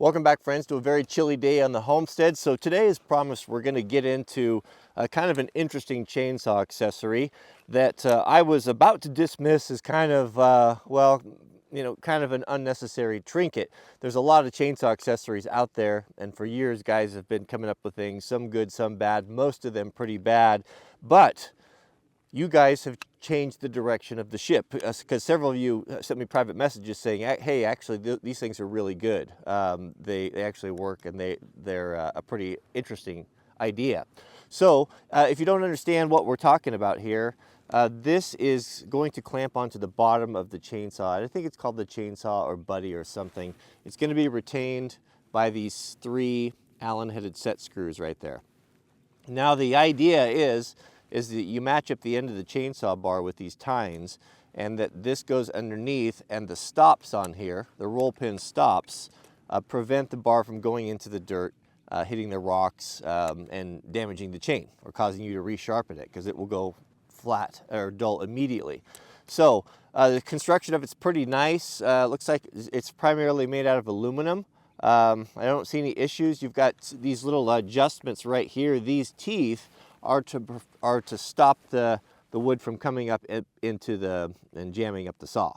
Welcome back, friends, to a very chilly day on the homestead. So today, as promised, we're going to get into kind of an interesting chainsaw accessory that I was about to dismiss as kind of, kind of an unnecessary trinket. There's a lot of chainsaw accessories out there, and for years, guys have been coming up with things, some good, some bad, most of them pretty bad. But you guys have changed the direction of the ship, because several of you sent me private messages saying, hey, actually these things are really good. They actually work, and they're a pretty interesting idea. So if you don't understand what we're talking about here, this is going to clamp onto the bottom of the chainsaw. I think it's called the chainsaw or buddy or something. It's going to be retained by these 3 Allen-headed set screws right there. Now the idea is that you match up the end of the chainsaw bar with these tines, and that this goes underneath, and the stops on here, the roll pin stops, prevent the bar from going into the dirt, hitting the rocks, and damaging the chain, or causing you to resharpen it, because it will go flat or dull immediately. So the construction of it's pretty nice. Looks like it's primarily made out of aluminum. I don't see any issues. You've got these little adjustments right here. These teeth are to stop the wood from coming up into and jamming up the saw,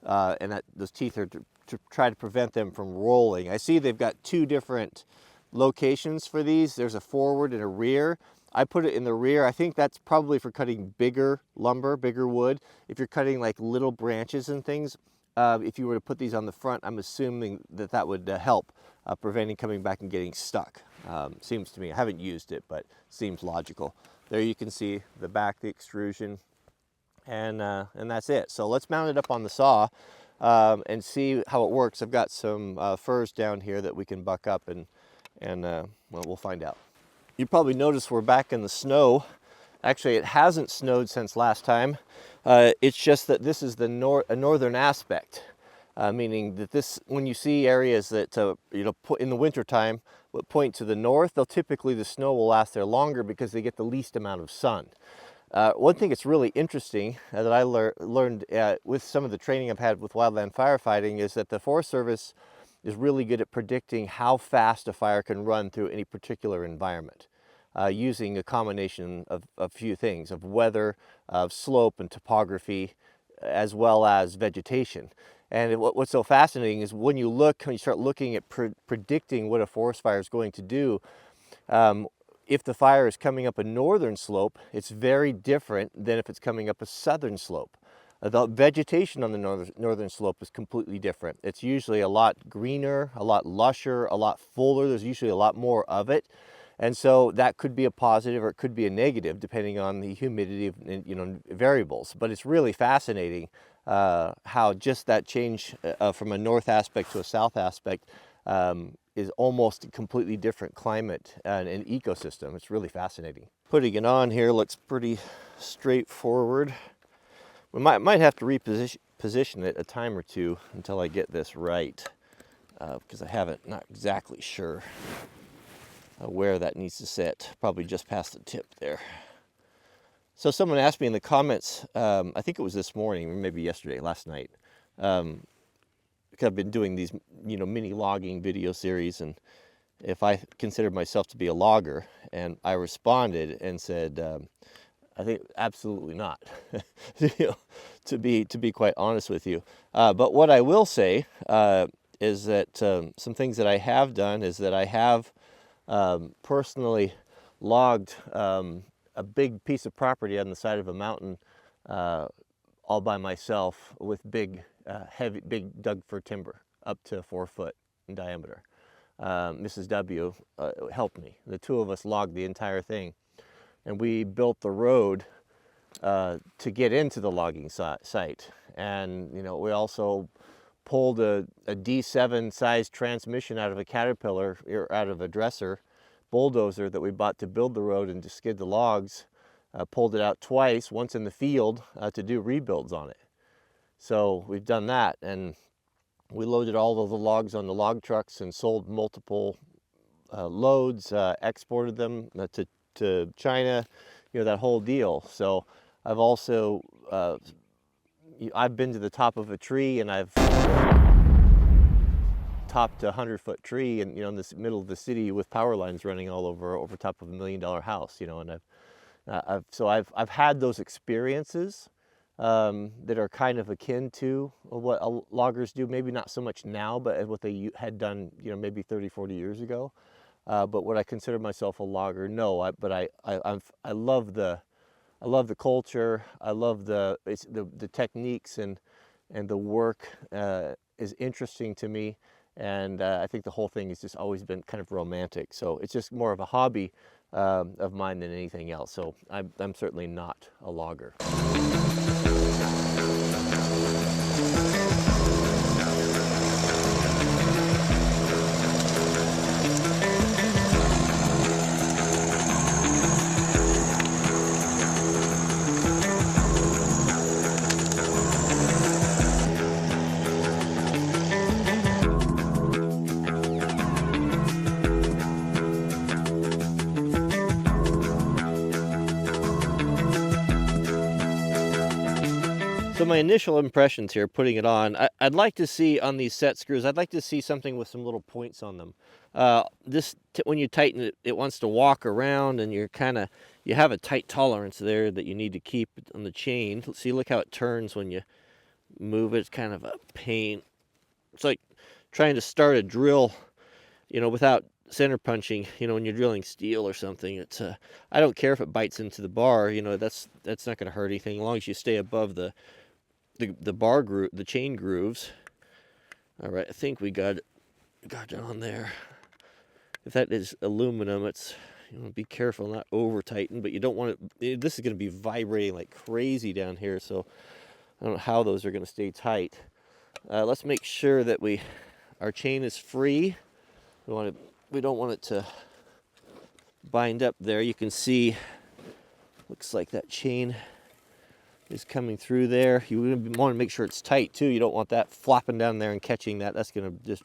and those teeth are to try to prevent them from rolling. I see they've got 2 different locations for these. There's a forward and a rear. I put it in the rear. I think that's probably for cutting bigger lumber, bigger wood. If you're cutting like little branches and things, if you were to put these on the front, I'm assuming that would help preventing coming back and getting stuck. Seems to me. I haven't used it, but seems logical. There you can see the back, the extrusion, and that's it. So let's mount it up on the saw and see how it works. I've got some furs down here that we can buck up, and well, we'll find out. You probably noticed we're back in the snow. Actually, it hasn't snowed since last time. It's just that this is a northern aspect, meaning that when you see areas that put in the wintertime point to the north, the snow will last there longer because they get the least amount of sun. One thing that's really interesting that I learned with some of the training I've had with wildland firefighting is that the Forest Service is really good at predicting how fast a fire can run through any particular environment, using a combination of a few things, of weather, of slope and topography, as well as vegetation. And what's so fascinating is when you start looking at predicting what a forest fire is going to do, if the fire is coming up a northern slope, it's very different than if it's coming up a southern slope. The vegetation on the northern slope is completely different. It's usually a lot greener, a lot lusher, a lot fuller. There's usually a lot more of it. And so that could be a positive or it could be a negative depending on the humidity variables. But it's really fascinating how just that change from a north aspect to a south aspect is almost a completely different climate and an ecosystem. It's really fascinating. Putting it on here looks pretty straightforward. We might have to reposition it a time or two until I get this right, because not exactly sure where that needs to sit. Probably just past the tip there. So someone asked me in the comments, I think it was this morning or maybe last night, because I've been doing these mini logging video series, and if I considered myself to be a logger, and I responded and said, I think absolutely not, to be quite honest with you. But what I will say is that some things that I have done is that I have personally logged a big piece of property on the side of a mountain all by myself with big dug fir timber up to 4 foot in diameter. Mrs. W helped me. The 2 of us logged the entire thing. And we built the road to get into the logging site. And, we also pulled a D7 size transmission out of a Caterpillar, or out of a dresser bulldozer that we bought to build the road and to skid the logs. Pulled it out twice, once in the field to do rebuilds on it. So we've done that, and we loaded all of the logs on the log trucks and sold multiple loads, exported them to China, that whole deal. So I've also I've been to the top of a tree, and I've topped a 100-foot tree and, you know, in the middle of the city with power lines running all over top of $1 million house, you know. And I've had those experiences that are kind of akin to what loggers do, maybe not so much now, but what they had done, you know, maybe 30, 40 years ago. But would I consider myself a logger? No, I love the culture. I love the techniques, and the work is interesting to me. And I think the whole thing has just always been kind of romantic. So it's just more of a hobby of mine than anything else. So I'm certainly not a logger. So my initial impressions here, putting it on, I'd like to see on these set screws, I'd like to see something with some little points on them. When you tighten it, it wants to walk around, and you have a tight tolerance there that you need to keep on the chain. See, look how it turns when you move it. It's kind of a pain. It's like trying to start a drill, you know, without center punching, you know, when you're drilling steel or something. It's I don't care if it bites into the bar, you know, that's not going to hurt anything, as long as you stay above the bar groove, the chain grooves. All right, I think we got it on there. If that is aluminum, it's, you know, be careful not over tighten, but you don't want it. This is going to be vibrating like crazy down here, so I don't know how those are going to stay tight. Let's make sure that our chain is free. We don't want it to bind up there. You can see, looks like that chain is coming through there. You want to make sure it's tight too. You don't want that flopping down there and catching that. That's going to just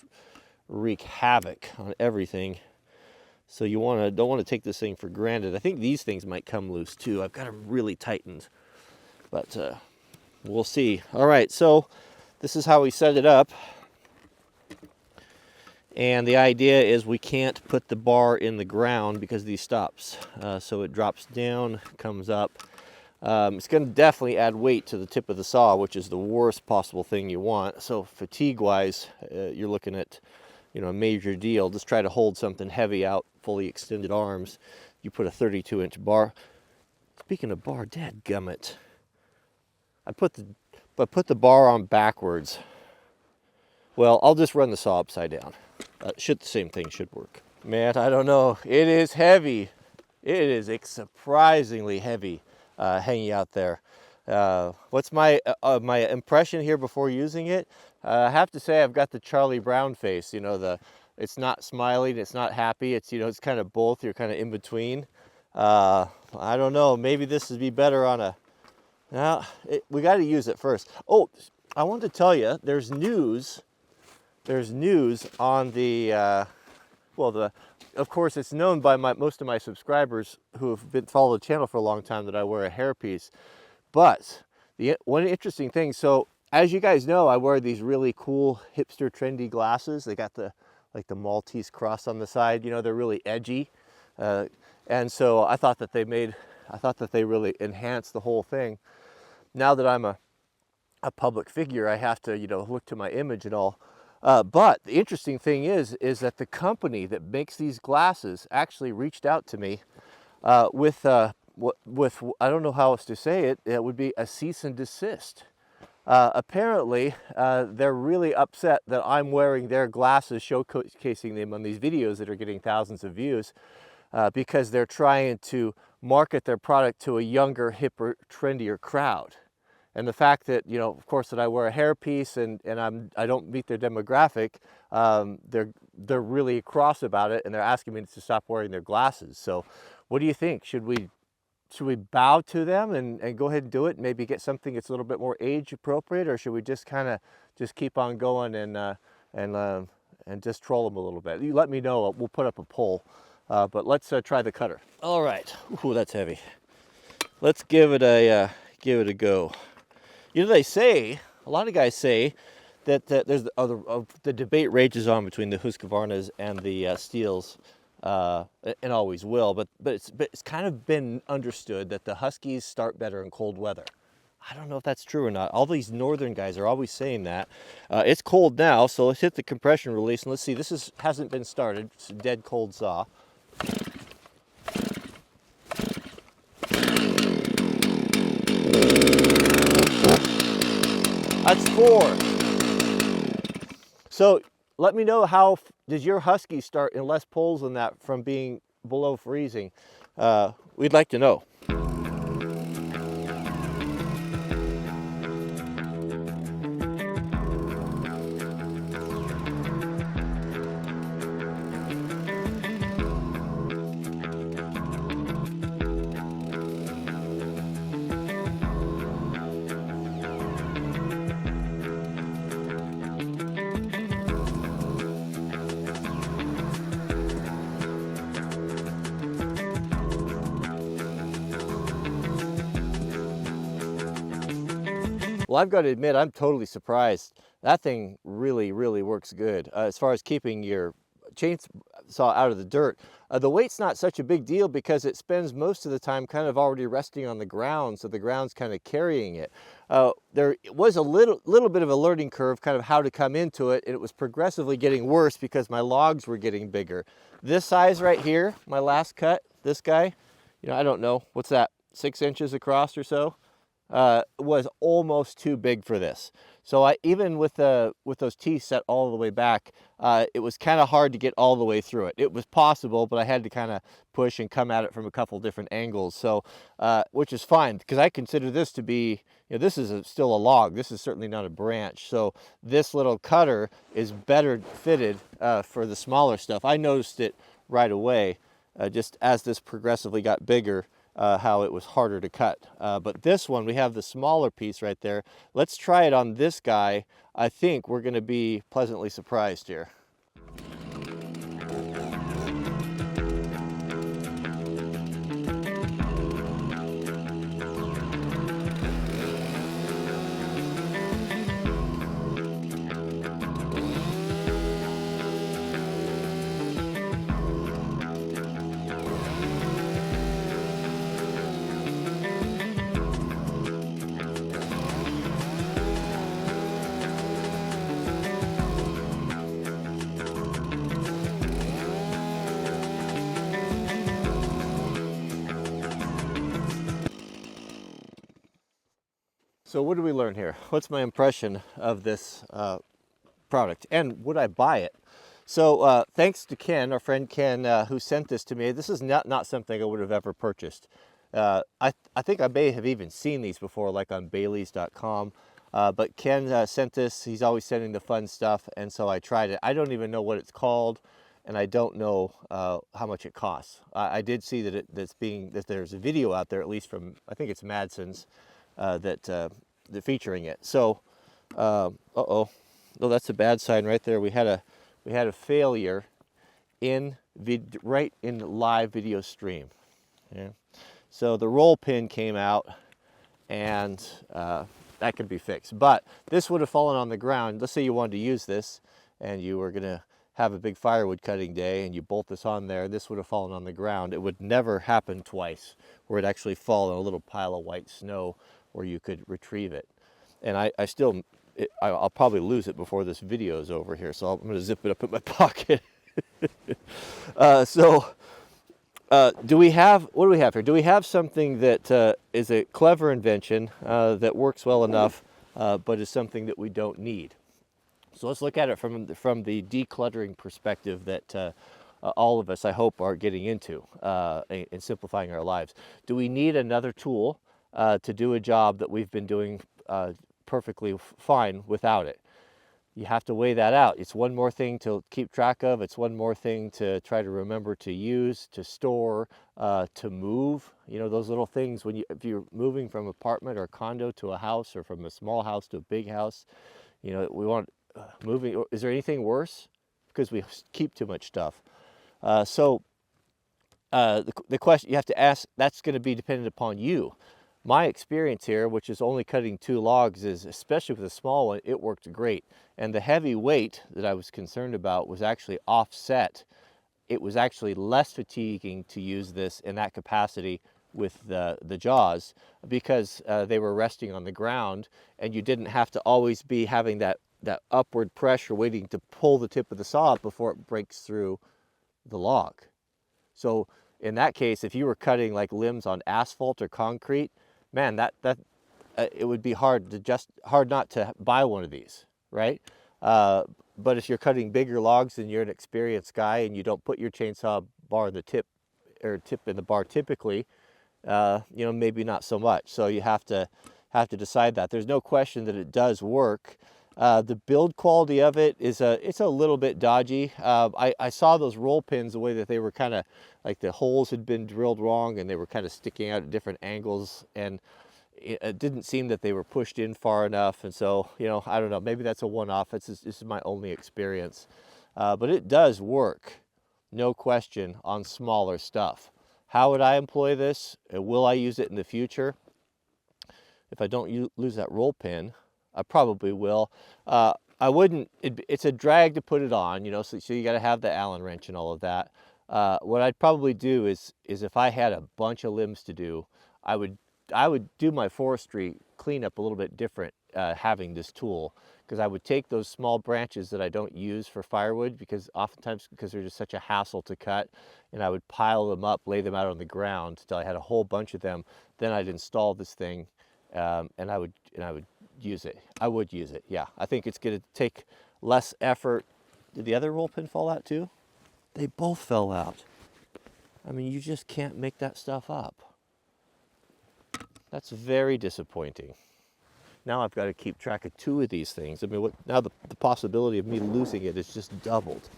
wreak havoc on everything. So you don't want to take this thing for granted. I think these things might come loose too. I've got them really tightened, but we'll see. All right, so this is how we set it up. And the idea is we can't put the bar in the ground because of these stops. So it drops down, comes up. It's going to definitely add weight to the tip of the saw, which is the worst possible thing you want. So fatigue-wise, you're looking at, you know, a major deal. Just try to hold something heavy out, fully extended arms. You put a 32-inch bar. Speaking of bar, dadgummit, I put the bar on backwards. Well, I'll just run the saw upside down. The same thing should work. Man, I don't know. It is heavy. It is surprisingly heavy. Hanging out there. What's my impression here before using it? I have to say I've got the Charlie Brown face. You know, it's not smiling, it's not happy. It's, you know, it's kind of both. You're kind of in between. I don't know. Maybe this would be better on a. We got to use it first. Oh, I wanted to tell you, there's news. There's news on the. Of course, it's known by most of my subscribers who have followed the channel for a long time that I wear a hairpiece. But one interesting thing, so as you guys know, I wear these really cool hipster trendy glasses. They got the Maltese cross on the side. You know, they're really edgy, and so I thought that they really enhanced the whole thing. Now that I'm a public figure, I have to, you know, look to my image and all. But the interesting thing is that the company that makes these glasses actually reached out to me with I don't know how else to say it. It would be a cease and desist. Apparently, they're really upset that I'm wearing their glasses, showcasing them on these videos that are getting thousands of views, because they're trying to market their product to a younger, hipper, trendier crowd. And the fact that, you know, of course, that I wear a hairpiece and I don't meet their demographic, they're really cross about it, and they're asking me to stop wearing their glasses. So, what do you think? Should we bow to them and go ahead and do it? Maybe get something that's a little bit more age appropriate, or should we just kind of keep on going and just troll them a little bit? You let me know. We'll put up a poll. But let's try the cutter. All right. Ooh, that's heavy. Let's give it a go. You know, a lot of guys say that there's the debate rages on between the Husqvarnas and the Steels, and always will. But it's kind of been understood that the Huskies start better in cold weather. I don't know if that's true or not. All these northern guys are always saying that. It's cold now, so let's hit the compression release and let's see. This hasn't been started. It's a dead cold saw. That's 4. So let me know, how does your Husky start in less poles than that from being below freezing? We'd like to know. Well, I've got to admit, I'm totally surprised. That thing really, really works good as far as keeping your chainsaw out of the dirt. The weight's not such a big deal because it spends most of the time kind of already resting on the ground, so the ground's kind of carrying it. There was a little bit of a learning curve, kind of how to come into it, and it was progressively getting worse because my logs were getting bigger. This size right here, my last cut, this guy, I don't know, what's that, 6 inches across or so? Was almost too big for this. So even with those teeth set all the way back, it was kind of hard to get all the way through it. It was possible, but I had to kind of push and come at it from a couple different angles. So, which is fine because I consider this to be, this is still a log. This is certainly not a branch. So this little cutter is better fitted for the smaller stuff. I noticed it right away, just as this progressively got bigger. How it was harder to cut. But this one, we have the smaller piece right there. Let's try it on this guy. I think we're going to be pleasantly surprised here. So what did we learn here? What's my impression of this product, and would I buy it? So thanks to Ken, our friend Ken, who sent this to me. This is not something I would have ever purchased. I think I may have even seen these before, like on Baileys.com. But Ken sent this. He's always sending the fun stuff, and so I tried it. I don't even know what it's called, and I don't know how much it costs. I did see that that there's a video out there, at least from, I think it's Madsen's, that they're featuring it. So, no, that's a bad sign right there. We had a failure right in live video stream. Yeah. So the roll pin came out, and that could be fixed. But this would have fallen on the ground. Let's say you wanted to use this, and you were gonna have a big firewood cutting day, and you bolt this on there. This would have fallen on the ground. It would never happen twice, where it actually fall in a little pile of white snow where you could retrieve it. And I'll probably lose it before this video is over here, so I'm going to zip it up in my pocket. What do we have here? Do we have something that is a clever invention that works well enough, but is something that we don't need? So let's look at it from the decluttering perspective that all of us, I hope, are getting into in simplifying our lives. Do we need another tool to do a job that we've been doing perfectly fine without it? You have to weigh that out. It's one more thing to keep track of. It's one more thing to try to remember to use, to store, to move. Those little things if you're moving from apartment or condo to a house, or from a small house to a big house, we want moving. Is there anything worse? Because we keep too much stuff. The question you have to ask, that's going to be dependent upon you. My experience here, which is only cutting 2 logs, is especially with a small one, it worked great. And the heavy weight that I was concerned about was actually offset. It was actually less fatiguing to use this in that capacity with the jaws, because they were resting on the ground, and you didn't have to always be having that upward pressure waiting to pull the tip of the saw before it breaks through the log. So in that case, if you were cutting like limbs on asphalt or concrete, man, it would be hard not to buy one of these, right? But if you're cutting bigger logs and you're an experienced guy and you don't put your chainsaw bar in the tip in the bar typically, you know, maybe not so much. So you have to decide that. There's no question that it does work. The build quality of it is it's a little bit dodgy. I saw those roll pins, the way that they were kind of like the holes had been drilled wrong and they were kind of sticking out at different angles, and it didn't seem that they were pushed in far enough. And so, you know, I don't know, maybe that's a one-off. This is my only experience. But it does work, no question, on smaller stuff. How would I employ this? Will I use it in the future? If I don't lose that roll pin, I probably will. I wouldn't, it's a drag to put it on, you know, so you got to have the Allen wrench and all of that. What I'd probably do is if I had a bunch of limbs to do, I would do my forestry cleanup a little bit different having this tool, because I would take those small branches that I don't use for firewood, because oftentimes they're just such a hassle to cut, and I would pile them up, lay them out on the ground until I had a whole bunch of them. Then I'd install this thing, and I would use it. I would use it, yeah. I think it's going to take less effort. Did the other roll pin fall out too? They both fell out. I mean, you just can't make that stuff up. That's very disappointing. Now I've got to keep track of 2 of these things. I mean, now the possibility of me losing it is just doubled.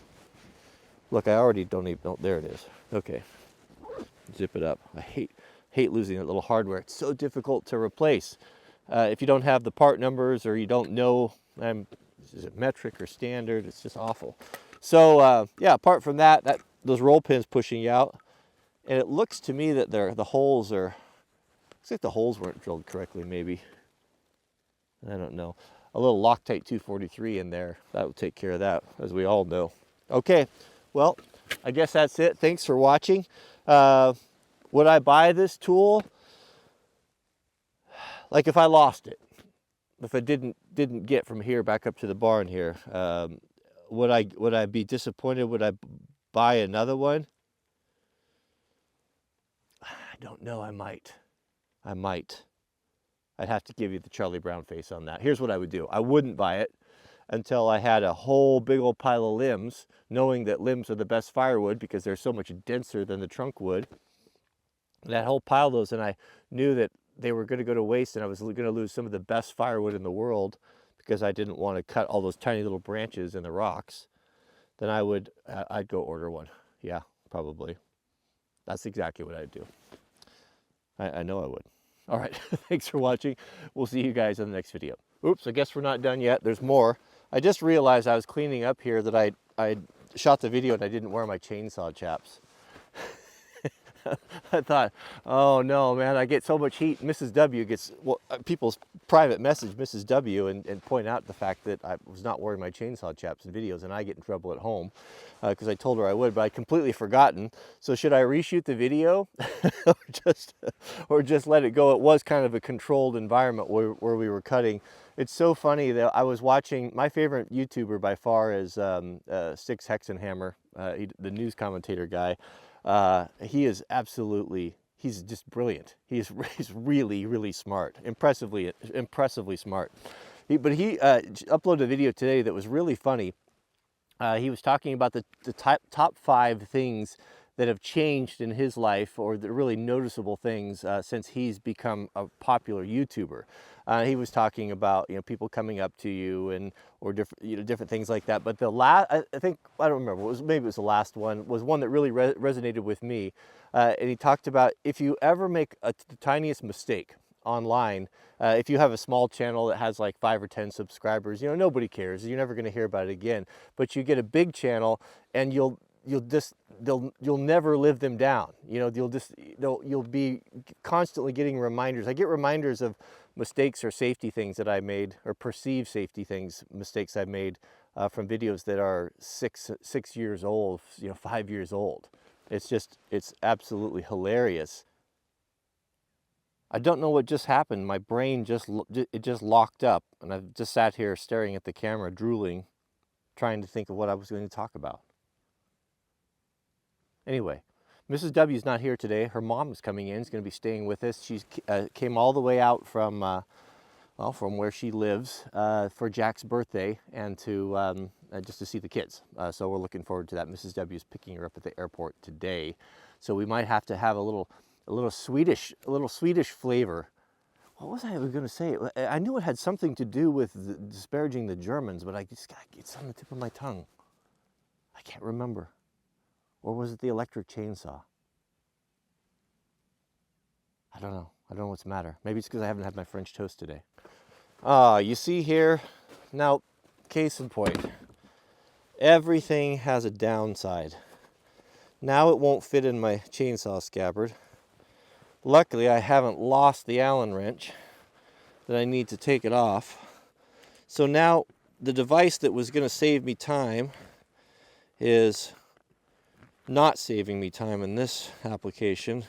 Look, I already don't even know. There it is. Okay, zip it up. I hate losing that little hardware. It's so difficult to replace. If you don't have the part numbers, or you don't know, is it metric or standard? It's just awful. So yeah, apart from that, those roll pins pushing out, and it looks to me that the holes are. Looks like the holes weren't drilled correctly, maybe. I don't know. A little Loctite 243 in there. That will take care of that, as we all know. Okay, well, I guess that's it. Thanks for watching. Would I buy this tool? Like if I lost it, if I didn't get from here back up to the barn here, would I be disappointed? Would I buy another one? I don't know. I might. I'd have to give you the Charlie Brown face on that. Here's what I would do. I wouldn't buy it until I had a whole big old pile of limbs, knowing that limbs are the best firewood because they're so much denser than the trunk wood. That whole pile of those, and I knew that they were going to go to waste, and I was going to lose some of the best firewood in the world because I didn't want to cut all those tiny little branches in the rocks. Then I'd go order one. Yeah, probably. That's exactly what I'd do. I know I would. All right, thanks for watching. We'll see you guys in the next video. Oops, I guess we're not done yet. There's more. I just realized I was cleaning up here that I shot the video and I didn't wear my chainsaw chaps. I thought, oh no, man, I get so much heat. Mrs. W gets, well, people's private message Mrs. W and point out the fact that I was not wearing my chainsaw chaps in videos, and I get in trouble at home because I told her I would, but I'd completely forgotten. So should I reshoot the video or just let it go? It was kind of a controlled environment where we were cutting. It's so funny that I was watching, my favorite YouTuber by far is Six Hexenhammer, the news commentator guy. He is absolutely, he's just brilliant. He's really, really smart, impressively smart. But he uploaded a video today that was really funny. He was talking about the top 5 things that have changed in his life, or the really noticeable things since he's become a popular YouTuber. He was talking about, you know, people coming up to you or different things like that. But the last, I think, I don't remember, maybe it was the last one, was one that really resonated with me. And he talked about, if you ever make the tiniest mistake online, if you have a small channel that has like 5 or 10 subscribers, you know, nobody cares. You're never going to hear about it again. But you get a big channel and you'll you'll never live them down. You know, you'll be constantly getting reminders. I get reminders of mistakes or safety things that I made, or perceived safety mistakes I've made from videos that are 6 years old, 5 years old. It's absolutely hilarious. I don't know what just happened. My brain just locked up, and I've just sat here staring at the camera, drooling, trying to think of what I was going to talk about. Anyway, Mrs. W's not here today. Her mom is coming in. She's going to be staying with us. She came all the way out from where she lives for Jack's birthday, and to just to see the kids. So we're looking forward to that. Mrs. W is picking her up at the airport today, so we might have to have a little Swedish flavor. What was I going to say? I knew it had something to do with disparaging the Germans, but it's on the tip of my tongue. I can't remember. Or was it the electric chainsaw? I don't know. I don't know what's the matter. Maybe it's because I haven't had my French toast today. You see here, now, case in point, everything has a downside. Now it won't fit in my chainsaw scabbard. Luckily, I haven't lost the Allen wrench that I need to take it off. So now the device that was going to save me time is not saving me time in this application.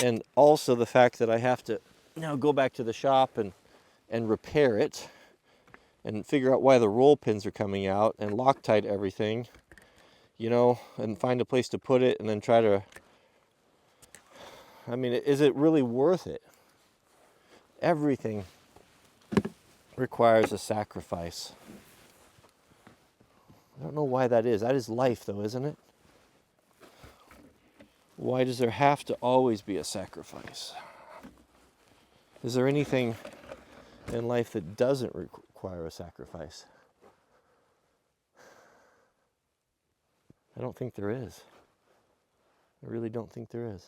And also the fact that I have to now go back to the shop and repair it and figure out why the roll pins are coming out and Loctite everything, and find a place to put it, and then try to, is it really worth it? Everything requires a sacrifice. I don't know why that is. That is life, though, isn't it? Why does there have to always be a sacrifice? Is there anything in life that doesn't require a sacrifice? I don't think there is. I really don't think there is.